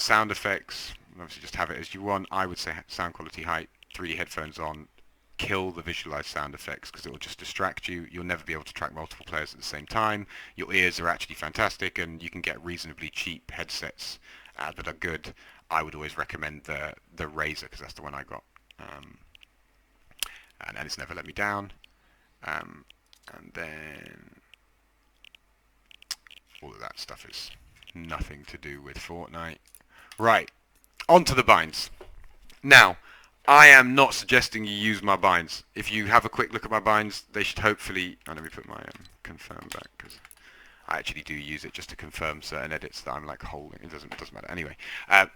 sound effects, obviously just have it as you want. I would say sound quality height, 3D headphones on, kill the visualized sound effects because it will just distract you. You'll never be able to track multiple players at the same time. Your ears are actually fantastic, and you can get reasonably cheap headsets that are good. I would always recommend the Razer because that's the one I got, and it's never let me down. And then all of that stuff is nothing to do with Fortnite. Right, on to the binds. Now, I am not suggesting you use my binds. If you have a quick look at my binds, they should hopefully... Oh, let me put my confirm back, because I actually do use it just to confirm certain edits that I'm like holding. It doesn't matter. Anyway,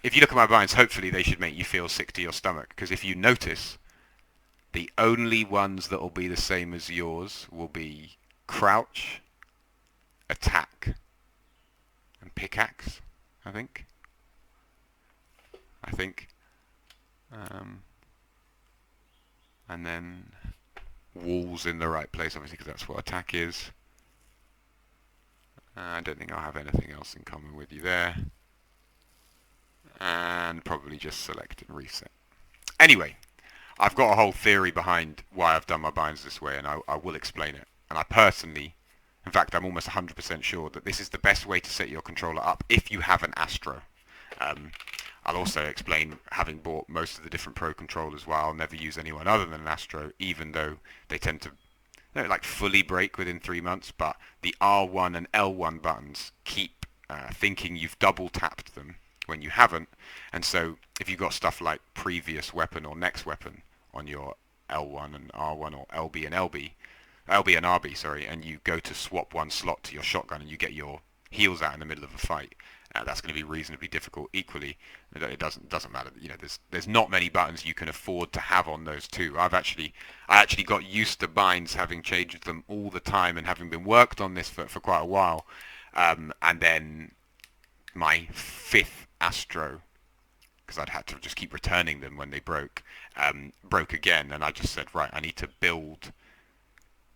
if you look at my binds, hopefully they should make you feel sick to your stomach, because if you notice, the only ones that will be the same as yours will be crouch, attack, and pickaxe, I think. And then walls in the right place, obviously, because that's what attack is. I don't think I'll have anything else in common with you there. And probably just select and reset. Anyway, I've got a whole theory behind why I've done my binds this way, and I will explain it. And I personally, in fact, I'm almost 100% sure that this is the best way to set your controller up if you have an Astro. I'll also explain, having bought most of the different Pro controllers, why I'll never use anyone other than an Astro, even though they tend to like fully break within 3 months. But the R1 and L1 buttons keep thinking you've double tapped them when you haven't, and so if you've got stuff like previous weapon or next weapon on your L1 and R1 or LB and RB, sorry, and you go to swap one slot to your shotgun and you get your heals out in the middle of a fight, that's going to be reasonably difficult. Equally, it doesn't matter. You know, there's not many buttons you can afford to have on those two. I actually got used to binds, having changed them all the time and having been worked on this for quite a while. And then my fifth Astro, because I'd had to just keep returning them when they broke again, and I just said, right, I need to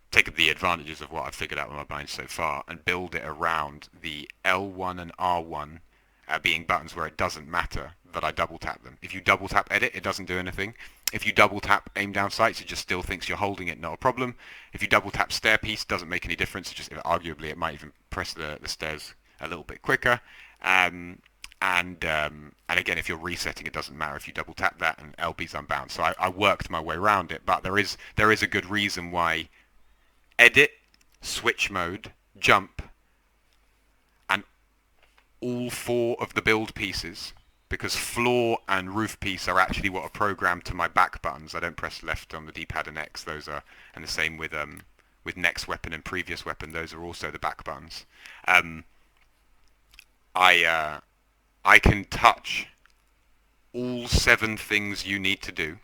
take the advantages of what I've figured out with my binds so far and build it around the L1 and R1 being buttons where it doesn't matter that I double tap them. If you double tap edit, it doesn't do anything. If you double tap aim down sights, it just still thinks you're holding it, not a problem. If you double tap stair piece, doesn't make any difference. It just arguably it might even press the stairs a little bit quicker. And again, if you're resetting, it doesn't matter if you double tap that, and LB's unbound. So I worked my way around it, but there is a good reason why edit, switch mode, jump, and all four of the build pieces, because floor and roof piece are actually what are programmed to my back buttons. I don't press left on the D-pad and X. Those are, and the same with next weapon and previous weapon. Those are also the back buttons. I can touch all 7 things you need to do.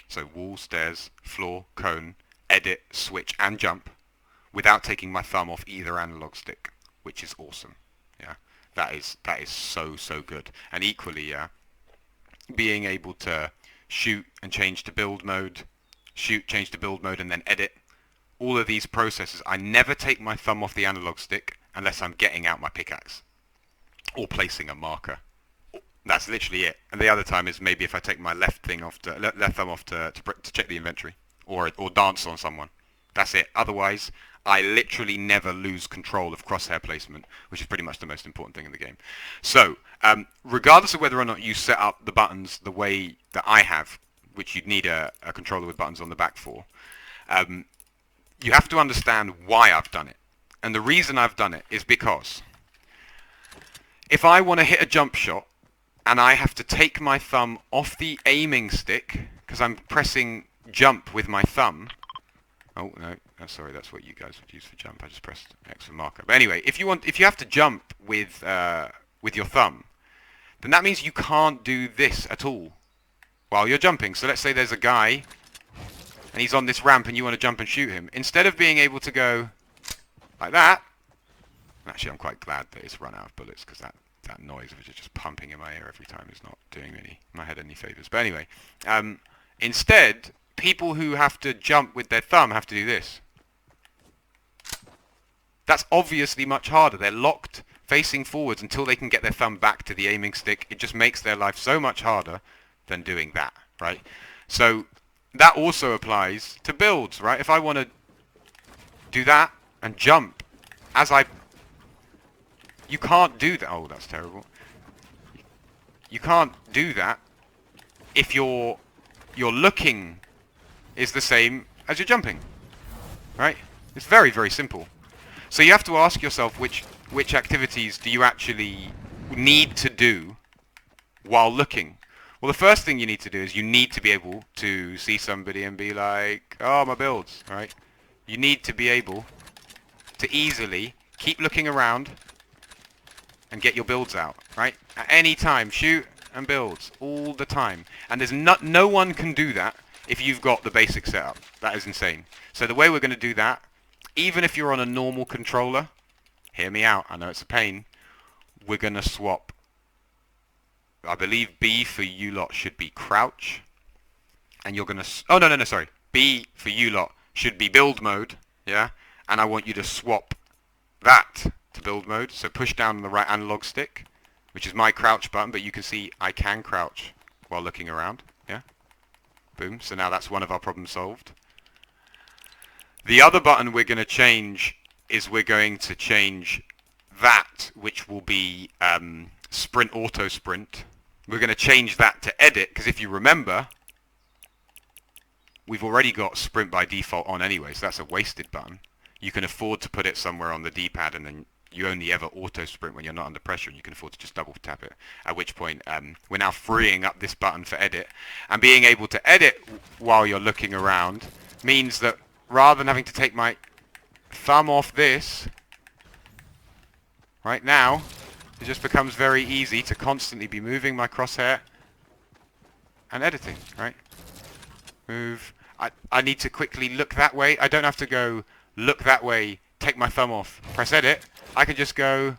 So wall, stairs, floor, cone, edit, switch, and jump without taking my thumb off either analog stick, which is awesome. Yeah, that is so good. And equally, being able to shoot and change to build mode, change to build mode, and then edit. All of these processes, I never take my thumb off the analog stick unless I'm getting out my pickaxe or placing a marker. That's literally it. And the other time is maybe if I take my left thumb off to check the inventory or dance on someone. That's it. Otherwise, I literally never lose control of crosshair placement, which is pretty much the most important thing in the game. So, regardless of whether or not you set up the buttons the way that I have, which you'd need a controller with buttons on the back for, you have to understand why I've done it. And the reason I've done it is because if I want to hit a jump shot and I have to take my thumb off the aiming stick because I'm pressing jump with my thumb. Oh no, sorry, that's what you guys would use for jump. I just pressed X for marker. But anyway, if you have to jump with your thumb, then that means you can't do this at all while you're jumping. So let's say there's a guy and he's on this ramp and you want to jump and shoot him. Instead of being able to go like that, actually I'm quite glad that it's run out of bullets, because that noise of it just pumping in my ear every time is not doing my head any favours. But anyway, instead, people who have to jump with their thumb have to do this. That's obviously much harder. They're locked facing forwards until they can get their thumb back to the aiming stick. It just makes their life so much harder than doing that, right? So that also applies to builds, right? If I want to do that and jump you can't do that. Oh, that's terrible. You can't do that if your looking is the same as your jumping, right? It's very, very simple. So you have to ask yourself which activities do you actually need to do while looking. Well, the first thing you need to do is you need to be able to see somebody and be like, oh, my builds, right? You need to be able to easily keep looking around and get your builds out, right? At any time, shoot and builds all the time. And there's no one can do that if you've got the basic setup. That is insane. So the way we're going to do that, even if you're on a normal controller, hear me out, I know it's a pain, we're going to swap. I believe B for you lot should be crouch. And you're going to... Oh, no, sorry. B for you lot should be build mode, yeah? And I want you to swap that to build mode. So push down on the right analog stick, which is my crouch button, but you can see I can crouch while looking around, yeah? Boom. So now that's one of our problems solved. The other button we're going to change is we're going to change that, which will be sprint auto sprint. We're going to change that to edit, because if you remember, we've already got sprint by default on anyway, so that's a wasted button. You can afford to put it somewhere on the D-pad, and then you only ever auto sprint when you're not under pressure, and you can afford to just double tap it. At which point we're now freeing up this button for edit, and being able to edit while you're looking around means that rather than having to take my thumb off this right now, it just becomes very easy to constantly be moving my crosshair and editing, right? Move. I need to quickly look that way. I don't have to go look that way, take my thumb off, press edit. I can just go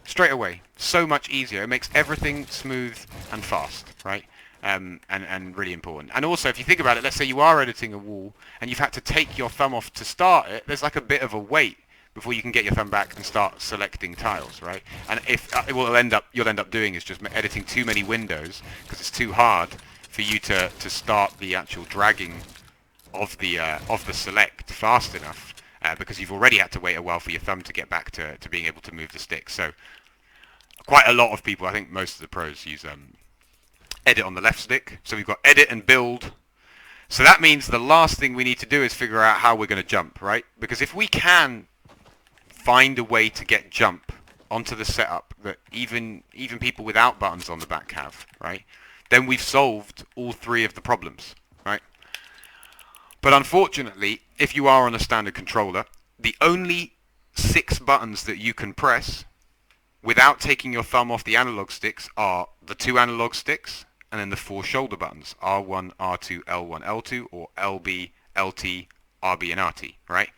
straight away. So much easier. It makes everything smooth and fast, right? And really important. And also, if you think about it, let's say you are editing a wall and you've had to take your thumb off to start it, there's like a bit of a wait before you can get your thumb back and start selecting tiles, right? And if you'll end up doing is just editing too many windows because it's too hard for you to start the actual dragging of the select fast enough because you've already had to wait a while for your thumb to get back to being able to move the stick. So quite a lot of people, I think most of the pros, use edit on the left stick. So we've got edit and build. So that means the last thing we need to do is figure out how we're going to jump, right? Because if we can find a way to get jump onto the setup that even people without buttons on the back have, right? Then we've solved all three of the problems, right? But unfortunately, if you are on a standard controller, the only 6 buttons that you can press without taking your thumb off the analog sticks are the 2 analog sticks and then the 4 shoulder buttons, R1, R2, L1, L2, or LB, LT, RB, and RT, right?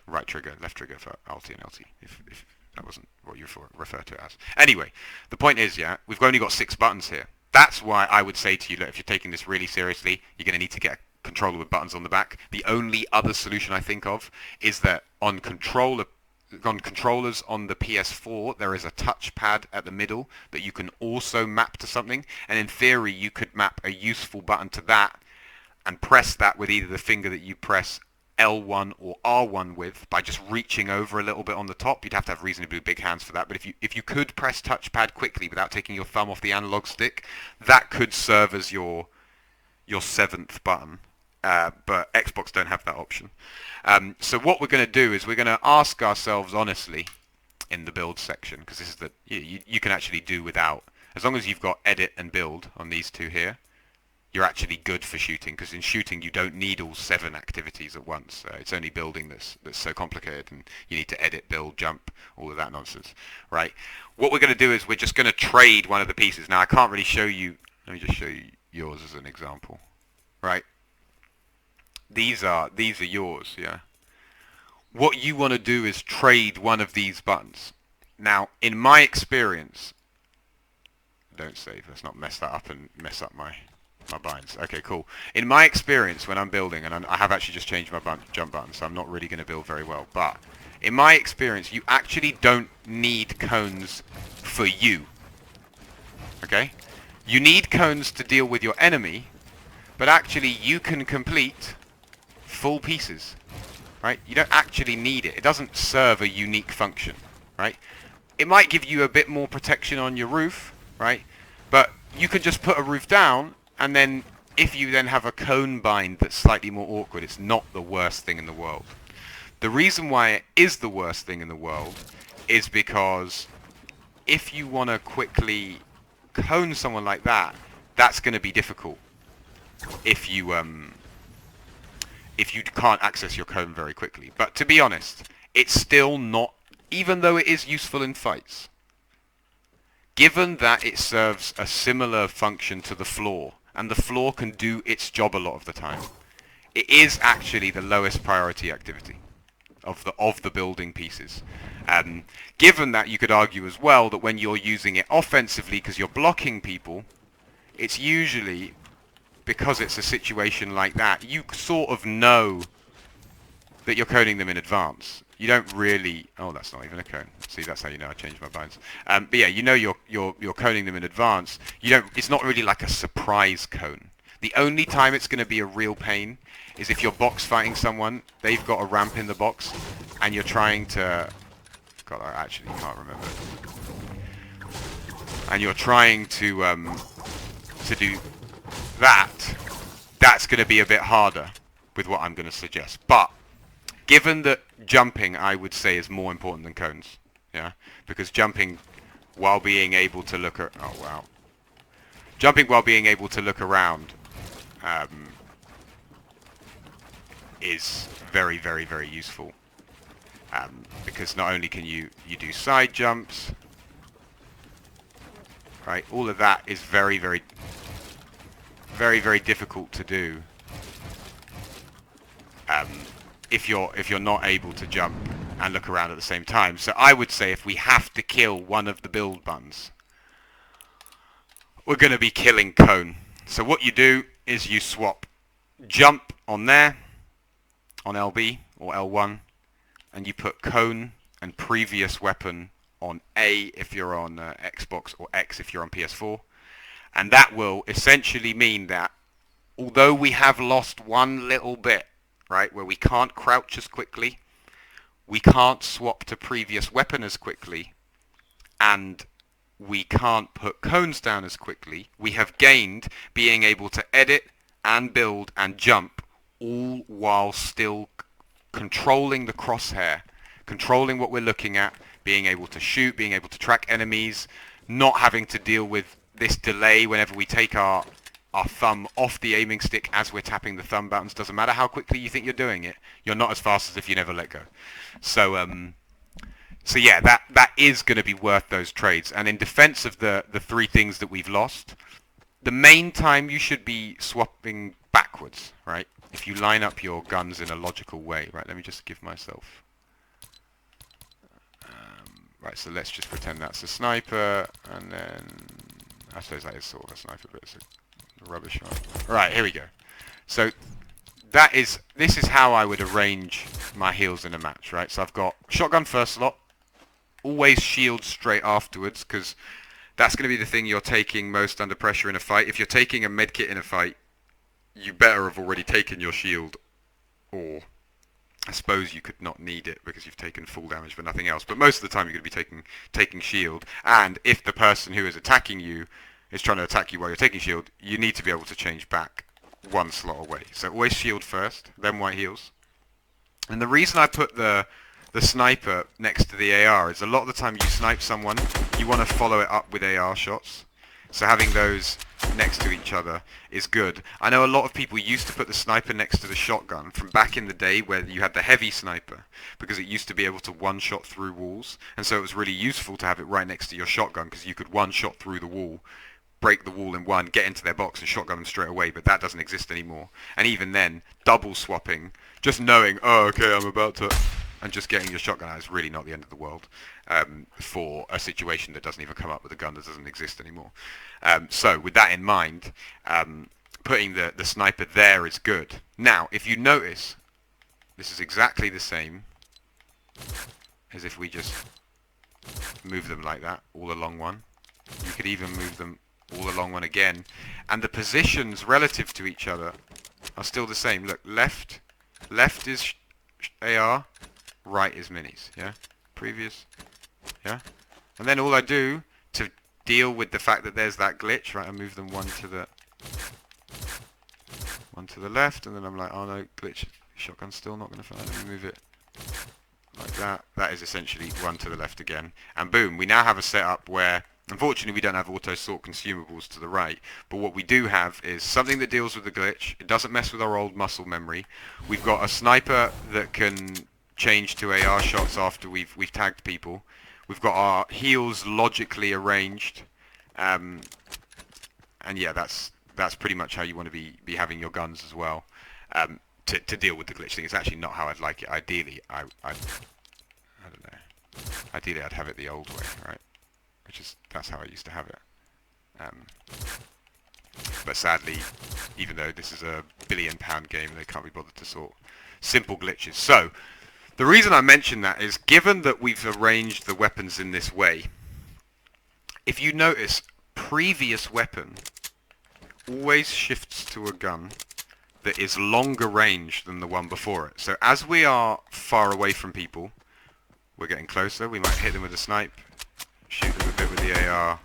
Right trigger, left trigger for LT and LT, if that wasn't what you refer to it as. Anyway, the point is, yeah, we've only got 6 buttons here. That's why I would say to you, look, if you're taking this really seriously, you're going to need to get a controller with buttons on the back. The only other solution I think of is that on controllers on the PS4, there is a touchpad at the middle that you can also map to something, and in theory you could map a useful button to that and press that with either the finger that you press L1 or R1 with by just reaching over a little bit on the top. You'd have to have reasonably big hands for that, but if you could press touchpad quickly without taking your thumb off the analog stick, that could serve as your 7th button. But Xbox don't have that option. So what we're going to do is we're going to ask ourselves honestly in the build section, because this is the you can actually do without, as long as you've got edit and build on these 2 here, you're actually good for shooting, because in shooting you don't need all 7 activities at once. It's only building that's so complicated, and you need to edit, build, jump, all of that nonsense, right? What we're going to do is we're just going to trade one of the pieces. Now I can't really show you, let me just show you yours as an example, right? These are yours, yeah. What you want to do is trade one of these buttons. Now, in my experience, don't save, let's not mess that up and mess up my binds. Okay, cool. In my experience when I'm building, and I have actually just changed my jump button, so I'm not really going to build very well, but In my experience, you actually don't need cones for you. Okay? You need cones to deal with your enemy, but actually you can complete full pieces. Right? You don't actually need it. It doesn't serve a unique function. Right? It might give you a bit more protection on your roof, right? But you can just put a roof down, and then if you then have a cone bind that's slightly more awkward, it's not the worst thing in the world. The reason why it is the worst thing in the world is because if you want to quickly cone someone like that, that's going to be difficult if you can't access your cone very quickly. But to be honest, it's still not, even though it is useful in fights, given that it serves a similar function to the floor, and the floor can do its job a lot of the time, it is actually the lowest priority activity of the building pieces. Given that, you could argue as well that when you're using it offensively because you're blocking people, it's usually because it's a situation like that, you sort of know that you're coning them in advance. You don't really... Oh, that's not even a cone. See, that's how you know I changed my binds. But yeah, you know you're coning them in advance. You don't... It's not really like a surprise cone. The only time it's going to be a real pain is if you're box fighting someone, they've got a ramp in the box, and you're trying to... God, I actually can't remember. And you're trying to do that. That's going to be a bit harder with what I'm going to suggest. But given that jumping, I would say, is more important than cones, yeah, because jumping while being able to look at, oh wow, jumping while being able to look around is very, very, very useful, because not only can you do side jumps, right? All of that is very, very, very, very difficult to do. If you're not able to jump and look around at the same time. So I would say if we have to kill one of the build buttons, we're going to be killing cone. So what you do is you swap jump on there, on LB or L1, and you put cone and previous weapon on A if you're on Xbox, or X if you're on PS4. And that will essentially mean that although we have lost one little bit, right, where we can't crouch as quickly, we can't swap to previous weapon as quickly, and we can't put cones down as quickly, we have gained being able to edit and build and jump, all while still controlling the crosshair, controlling what we're looking at, being able to shoot, being able to track enemies, not having to deal with this delay whenever we take our thumb off the aiming stick as we're tapping the thumb buttons. Doesn't matter how quickly you think you're doing it, you're not as fast as if you never let go. So yeah, that is going to be worth those trades. And in defense of the three things that we've lost, the main time you should be swapping backwards, right? If you line up your guns in a logical way, right? Let me just give myself... right, so let's just pretend that's a sniper, and then... I suppose that is sort of a sniper, but it's a rubbish one. Right, here we go. So this is how I would arrange my heals in a match, right? So I've got shotgun first slot, always shield straight afterwards, because that's going to be the thing you're taking most under pressure in a fight. If you're taking a medkit in a fight, you better have already taken your shield, or I suppose you could not need it because you've taken full damage for nothing else. But most of the time you're going to be taking shield, and if the person who is attacking you is trying to attack you while you're taking shield, you need to be able to change back one slot away. So always shield first, then white heals. And the reason I put the sniper next to the AR is a lot of the time you snipe someone, you want to follow it up with AR shots. So having those next to each other is good. I know a lot of people used to put the sniper next to the shotgun from back in the day where you had the heavy sniper, because it used to be able to one-shot through walls, and so it was really useful to have it right next to your shotgun, because you could one-shot through the wall, break the wall in one, get into their box and shotgun them straight away, but that doesn't exist anymore. And even then, double swapping, just knowing, oh, okay, I'm about to... and just getting your shotgun out is really not the end of the world for a situation that doesn't even come up with a gun that doesn't exist anymore. So with that in mind, putting the sniper there is good. Now, if you notice, this is exactly the same is if we just move them like that, all along one. You could even move them all along one again. And the positions relative to each other are still the same. Look, left is AR, right is minis, yeah? Previous, yeah? And then all I do to deal with the fact that there's that glitch, right, I move them one to the left, and then I'm like, oh no, glitch, shotgun's still not going to fire, let me move it like that. That is essentially one to the left again. And boom, we now have a setup where, unfortunately, we don't have auto-sort consumables to the right, but what we do have is something that deals with the glitch. It doesn't mess with our old muscle memory. We've got a sniper that can change to AR shots after we've tagged people. We've got our heals logically arranged, and yeah, that's pretty much how you want to be having your guns as well, to deal with the glitch thing. It's actually not how I'd like it. Ideally, I don't know. Ideally, I'd have it the old way, right? That's how I used to have it. But sadly, even though this is a £1 billion game, they can't be bothered to sort simple glitches. So, the reason I mention that is, given that we've arranged the weapons in this way, if you notice, previous weapon always shifts to a gun that is longer range than the one before it. So as we are far away from people, we're getting closer, we might hit them with a snipe, shoot them a bit with the AR,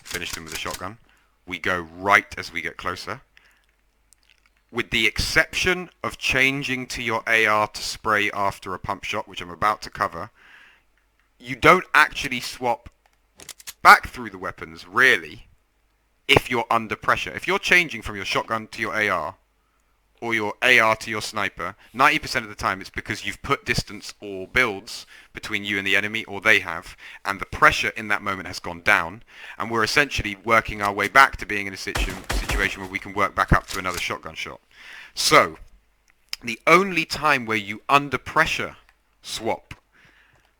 finish them with a shotgun. We go right as we get closer. With the exception of changing to your AR to spray after a pump shot, which I'm about to cover, you don't actually swap back through the weapons, really, if you're under pressure. If you're changing from your shotgun to your AR, or your AR to your sniper, 90% of the time it's because you've put distance or builds between you and the enemy, or they have, and the pressure in that moment has gone down, and we're essentially working our way back to being in a situation where we can work back up to another shotgun shot. So, the only time where you under pressure swap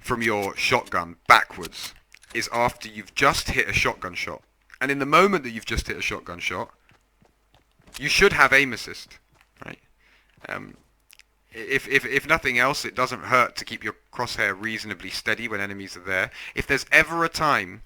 from your shotgun backwards is after you've just hit a shotgun shot. And in the moment that you've just hit a shotgun shot, you should have aim assist, right? If nothing else, it doesn't hurt to keep your crosshair reasonably steady when enemies are there. If there's ever a time,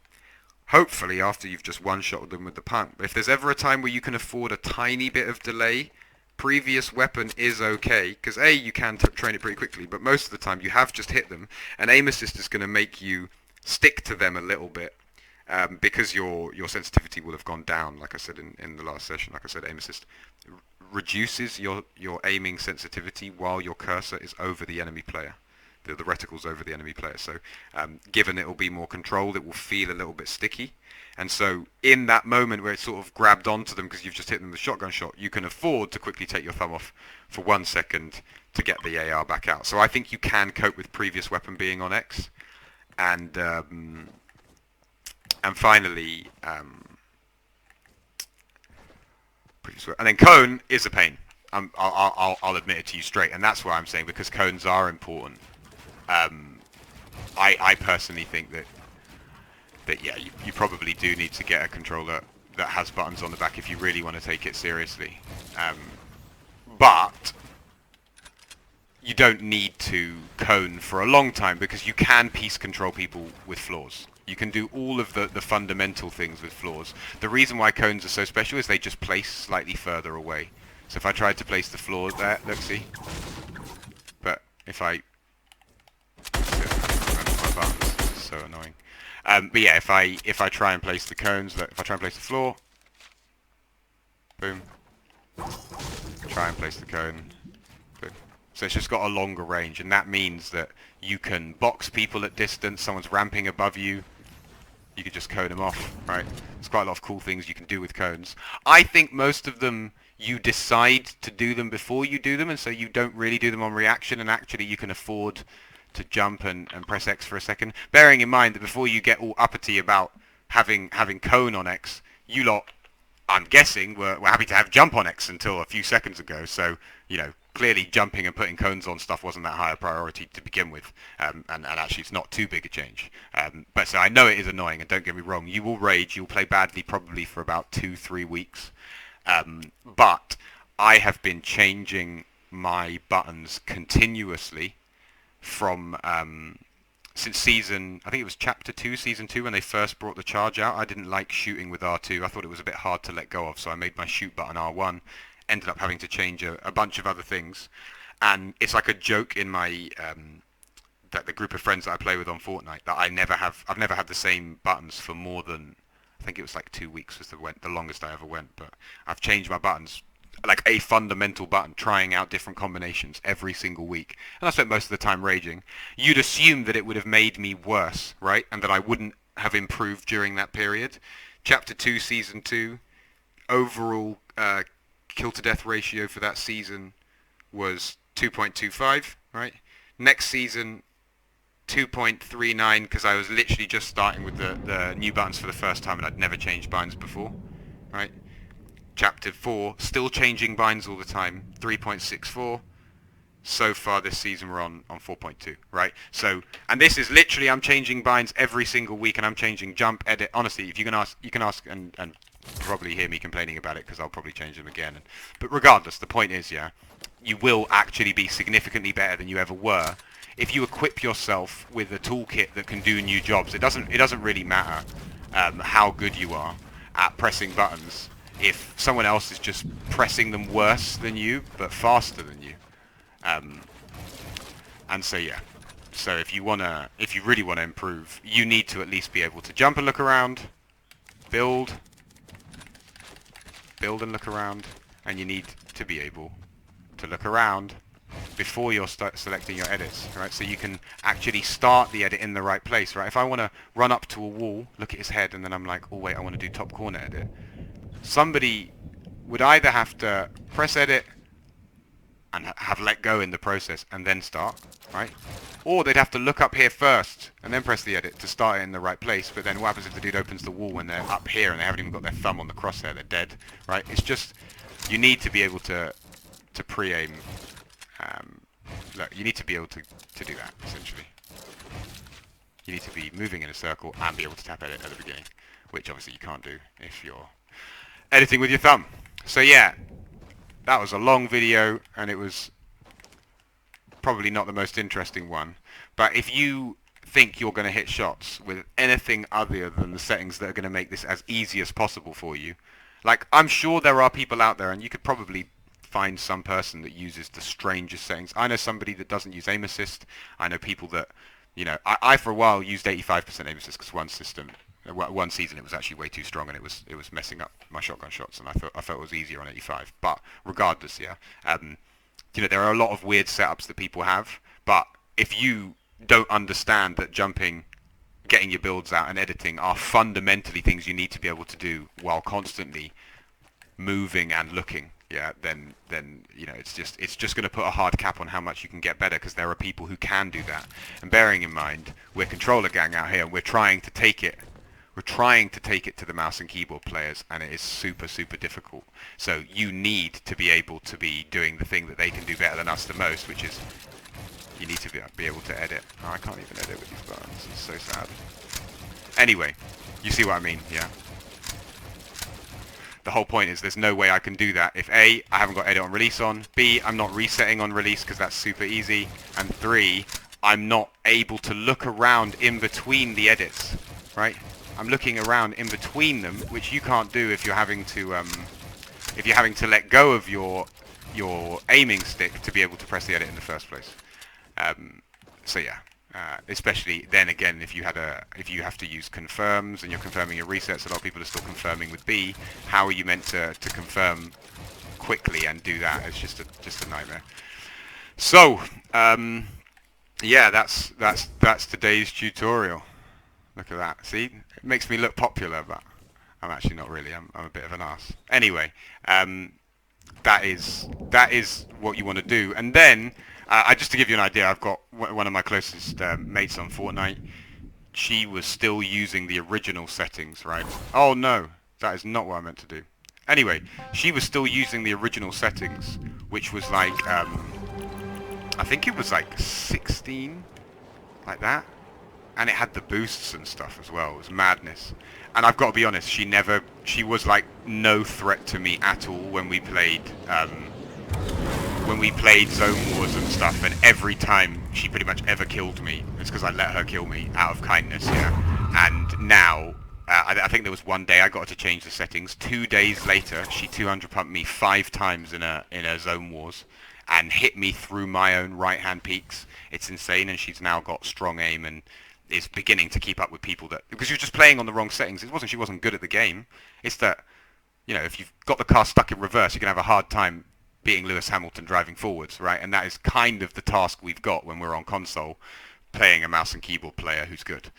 hopefully after you've just one-shot them with the pump, if there's ever a time where you can afford a tiny bit of delay, previous weapon is okay, because A, you can train it pretty quickly, but most of the time you have just hit them, and aim assist is going to make you stick to them a little bit. Because your sensitivity will have gone down, like I said in the last session. Like I said, aim assist reduces your aiming sensitivity while your cursor is over the enemy player. The reticle's over the enemy player. So given it will be more controlled, it will feel a little bit sticky. And so in that moment where it's sort of grabbed onto them because you've just hit them with a shotgun shot, you can afford to quickly take your thumb off for 1 second to get the AR back out. So I think you can cope with previous weapon being on X. And finally, and then cone is a pain. I'll admit it to you straight, and that's why I'm saying, because cones are important. I personally think that yeah, you probably do need to get a controller that has buttons on the back if you really want to take it seriously. But you don't need to cone for a long time, because you can piece control people with floors. You can do all of the fundamental things with floors. The reason why cones are so special is they just place slightly further away. So if I tried to place the floors there, look, see? But if I... my buttons, this is so annoying. But yeah, if I try and place the cones, look, if I try and place the floor, boom. Try and place the cone, boom. So it's just got a longer range, and that means that you can box people at distance. Someone's ramping above you, you could just cone them off, right? There's quite a lot of cool things you can do with cones. I think most of them, you decide to do them before you do them, and so you don't really do them on reaction, and actually you can afford to jump and press X for a second. Bearing in mind that before you get all uppity about having cone on X, you lot, I'm guessing, were happy to have jump on X until a few seconds ago, so, you know, clearly jumping and putting cones on stuff wasn't that high a priority to begin with, and actually it's not too big a change. But so I know it is annoying, and don't get me wrong, you will rage, you'll play badly probably for about 2-3 weeks, but I have been changing my buttons continuously from since season, I think it was chapter 2, season 2, when they first brought the charge out. I didn't like shooting with R2. I thought it was a bit hard to let go of, so I made my shoot button R1. Ended up having to change a bunch of other things. And it's like a joke in my that the group of friends that I play with on Fortnite that I've never had the same buttons for more than, I think it was like 2 weeks was the longest I ever went. But I've changed my buttons, like a fundamental button, trying out different combinations every single week, and I spent most of the time raging. You'd assume that it would have made me worse, right, and that I wouldn't have improved during that period. Chapter 2, Season 2, overall kill to death ratio for that season was 2.25, right? Next season, 2.39, because I was literally just starting with the new buttons for the first time and I'd never changed buttons before, right? Chapter 4, still changing binds all the time, 3.64. So far this season we're on 4.2, right? So, and this is literally, I'm changing binds every single week, and I'm changing jump, edit. Honestly, if you can ask and probably hear me complaining about it, because I'll probably change them again. But regardless, the point is, yeah, you will actually be significantly better than you ever were if you equip yourself with a toolkit that can do new jobs. It doesn't really matter how good you are at pressing buttons if someone else is just pressing them worse than you, but faster than you. And so yeah, so if you really wanna improve, you need to at least be able to jump and look around, build and look around, and you need to be able to look around before you're selecting your edits, right? So you can actually start the edit in the right place, right? If I want to run up to a wall, look at his head, and then I'm like, oh wait, I want to do top corner edit. Somebody would either have to press edit and have let go in the process and then start, right? Or they'd have to look up here first and then press the edit to start it in the right place. But then what happens if the dude opens the wall when they're up here and they haven't even got their thumb on the crosshair? They're dead, right? It's just, you need to be able to pre-aim. Look, you need to be able to do that, essentially. You need to be moving in a circle and be able to tap edit at the beginning, which obviously you can't do if you're editing with your thumb. So yeah, that was a long video, and it was probably not the most interesting one. But if you think you're going to hit shots with anything other than the settings that are going to make this as easy as possible for you, like, I'm sure there are people out there, and you could probably find some person that uses the strangest settings. I know somebody that doesn't use aim assist. I know people that, you know, I for a while used 85% aim assist because one season it was actually way too strong, and it was messing up my shotgun shots, and I felt it was easier on 85. But regardless, yeah, you know, there are a lot of weird setups that people have. But if you don't understand that jumping, getting your builds out, and editing are fundamentally things you need to be able to do while constantly moving and looking, yeah, then you know, it's just going to put a hard cap on how much you can get better, because there are people who can do that. And bearing in mind, we're controller gang out here, and we're trying to take it to the mouse and keyboard players, and it is super difficult. So you need to be able to be doing the thing that they can do better than us the most, which is you need to be able to edit. Oh, I can't even edit with these buttons. It's so sad. Anyway, you see what I mean, yeah? The whole point is there's no way I can do that if A, I haven't got edit on release on, B, I'm not resetting on release because that's super easy, and 3, I'm not able to look around in between the edits, right? I'm looking around in between them, which you can't do if you're having to let go of your aiming stick to be able to press the edit in the first place. So yeah. Especially then again, if you have to use confirms and you're confirming your resets, a lot of people are still confirming with B. How are you meant to confirm quickly and do that? It's just a nightmare. So yeah, that's today's tutorial. Look at that. See, it makes me look popular, but I'm actually not really. I'm a bit of an arse. Anyway, that is what you want to do, and then. Just to give you an idea, I've got one of my closest mates on Fortnite. She was still using the original settings, right? Oh no, that is not what I meant to do. Anyway, she was still using the original settings, which was like, I think it was like 16, like that. And it had the boosts and stuff as well. It was madness. And I've got to be honest, she was like no threat to me at all when we played Zone Wars and stuff, and every time she pretty much ever killed me. It's because I let her kill me out of kindness, yeah. And now, I think there was one day I got her to change the settings. 2 days later, she 200 pumped me 5 times in a zone wars, and hit me through my own right hand peaks. It's insane, and she's now got strong aim and is beginning to keep up with people that because you're just playing on the wrong settings. It wasn't she wasn't good at the game. It's that if you've got the car stuck in reverse, you can have a hard time beating Lewis Hamilton driving forwards, right? And that is kind of the task we've got when we're on console, playing a mouse and keyboard player who's good.